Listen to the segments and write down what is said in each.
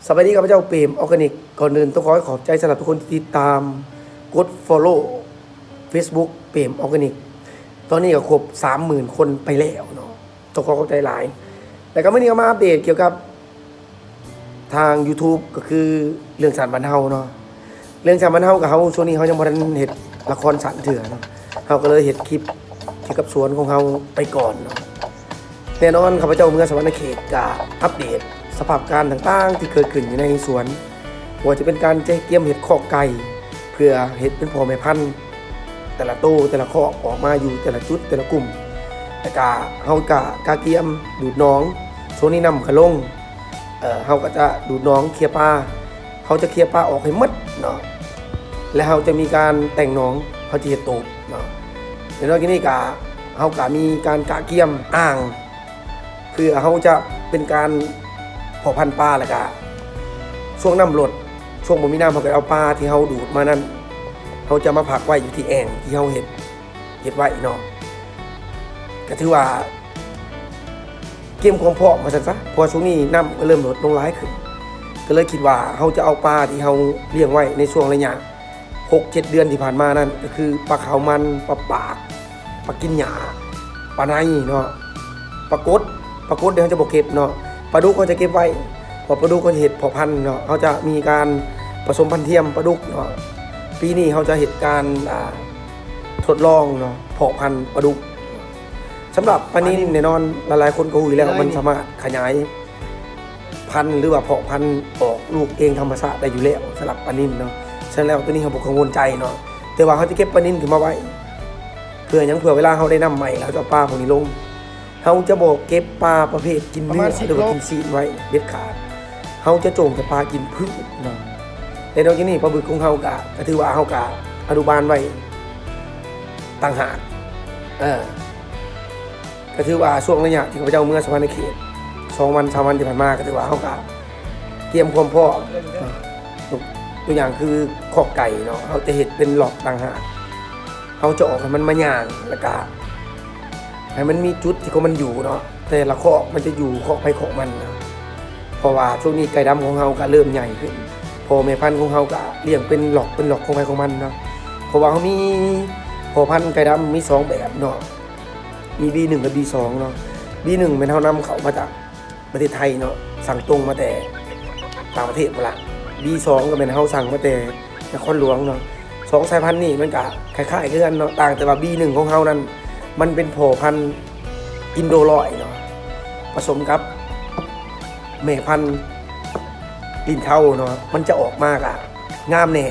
สวัสดีครับพระเจ้าเปรมออร์แกนิกก่อนอื่นต้องขอบใจสำหรับทุกคนที่ติดตามกด follow Facebook เปรมออร์แกนิกตอนนี้ก็ครบ 30,000 คนไปแล้วเนาะต้องขอขอบใจหลายแล้วก็เมื่อนี้ก็มาอัปเดตเกี่ยวกับทาง YouTube ก็คือเรื่องสารบันเทาเนาะเรื่องสารบันเทากับเขาช่วงนี้เขายังบ่ทันเห็นละครสารเถื่อเนาะเขาก็เลยเห็นคลิปเกี่ยวกับสวนของเขาไปก่อนเนาะแน่นอนข้าพเจ้าเมื่อสวรรณเขตก็อัปเดตสภาพการต่างๆที่เกิดขึ้นอยู่ในสวนว่าจะเป็นการเกี่ยมเห็ดคอกไก่เพื่อเห็ดเป็นพ่อแม่พันธุ์แต่ละโตแต่ละคอกออกมาอยู่แต่ละจุดแต่ละกลุ่มแต่กาเฮากะเกี่ยมดูดน้องโซนนี้นำขะลงเฮาก็จะดูดน้องเคลียร์ปลาเฮาจะเคลียร์ปลาออกให้หมดเนาะแล้วเฮาจะมีการแต่งน้องเฮาจะเฮ็ดโตบเนาะในนอกจากนี้กะเฮากะมีการกะเกี่ยมอ่างเพื่อเฮาจะเป็นการพอพันปลาแล้วก็ช่วงน้ำลดช่วงบ่มีน้ำเขาก็เอาปลาที่เขาดูดมานั้นเขาจะมาผักไว้อยู่ที่แอ่งที่เขาเห็ดไว้เนาะก็ถือว่าเกมความพร้อมมาซะเพราะช่วงนี้น้ำก็เริ่มลดลงหลายขึ้นก็เลยคิดว่าเขาจะเอาปลาที่เขาเลี้ยงไว้ในช่วงระยะ 6-7 เดือนที่ผ่านมานั้นก็คือปลาขาวมันปลาปากปลากินหญ้าปลาในเนาะปลากดเดี๋ยวเขาจะบอกเก็บเนาะปลาดุกเขาจะเก็บไว้พอปลาดุกเขาจะเห็ดพอพันธุ์เนาะเขาจะมีการผสมพันธุ์เทียมปลาดุกเนาะปีนี้เขาจะเห็ดการทดลองเนาะเพาะพันธุ์ปลาดุกสำหรับปลานิ่แน่นอนหลายๆคนก็รู้อยู่แล้วมันสามารถขยายพันธุ์หรือว่าเพาะพันธุ์ออกลูกเองธรรมชาติได้อยู่แล้วสำหรับปลานิ่เนาะฉะนั้นแล้วตัวนี้เขาบอกกังวลใจเนาะแต่ว่าเขาจะเก็บปลานิ่ขึ้นมาไว้เพื่อเวลาเขาได้นำใหม่เขาจะเอาปลาพวกนี้ลงเขาจะบอกเก็บปลาประเภทกินเนื้อหรือว่ากินซีนไว้เด็ดขาดเขาจะโจงแต่ปลากินพืชเนาะแต่นอกจากนี้ปลาบึกของเขาก็ถือว่าเขากะอนุบาลไว้ต่างหากก็ถือว่าช่วงระยะที่ข้าพเจ้าเมื่อสวรรณเขต2 วัน3 วันที่ผ่านมาก็ถือว่าเขากะเตรียมความพร้อมตัวอย่างคือคอกไก่เนาะเขาจะเห็ดเป็นหลอกต่างหากเขาจะออกให้มันมาย่างแล้วก็ให้มันมีจุดที่มันอยู่เนาะแต่ละคอกมันจะอยู่คอกไปคอกมันนะเพราะว่าช่วงนี้ไก่ดำของเราก็เริ่มใหญ่ขึ้นพอแม่พันธุ์ของเราก็เลี้ยงเป็นหลอกของไปของมันเนาะเพราะว่าเขามีพอพันธุ์ไก่ดำมี2แบบเนาะมี B1 กับ B2 เนาะ B1 เป็นเท่านำเขามาจากประเทศไทยเนาะสั่งตรงมาแต่ต่างประเทศหมดละ B2 ก็เป็นเท่าสั่งมาแต่นครหลวงเนาะ2 สายพันธุ์นี่มันก็คล้ายๆกันเนาะต่างแต่ว่า B1 ของเขานั้นมันเป็นพอพันธุ์อินโดลอยเนาะผสมกับแม่พันธุ์ลินเทาเนาะมันจะออกมากงามแน่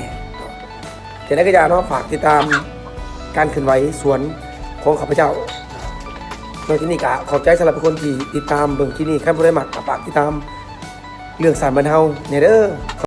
แต่นักกีฬาเนาะฝากติดตามการเคลื่อนไหวสวนของข้าพเจ้าในที่นี่ก็ขอบใจสำหรับทุกคนที่ติดตามเบิ่งที่นี่ขั้นผู้ใดมักฝากติดตามเรื่องสารบันเทาเนี่ยเด้อ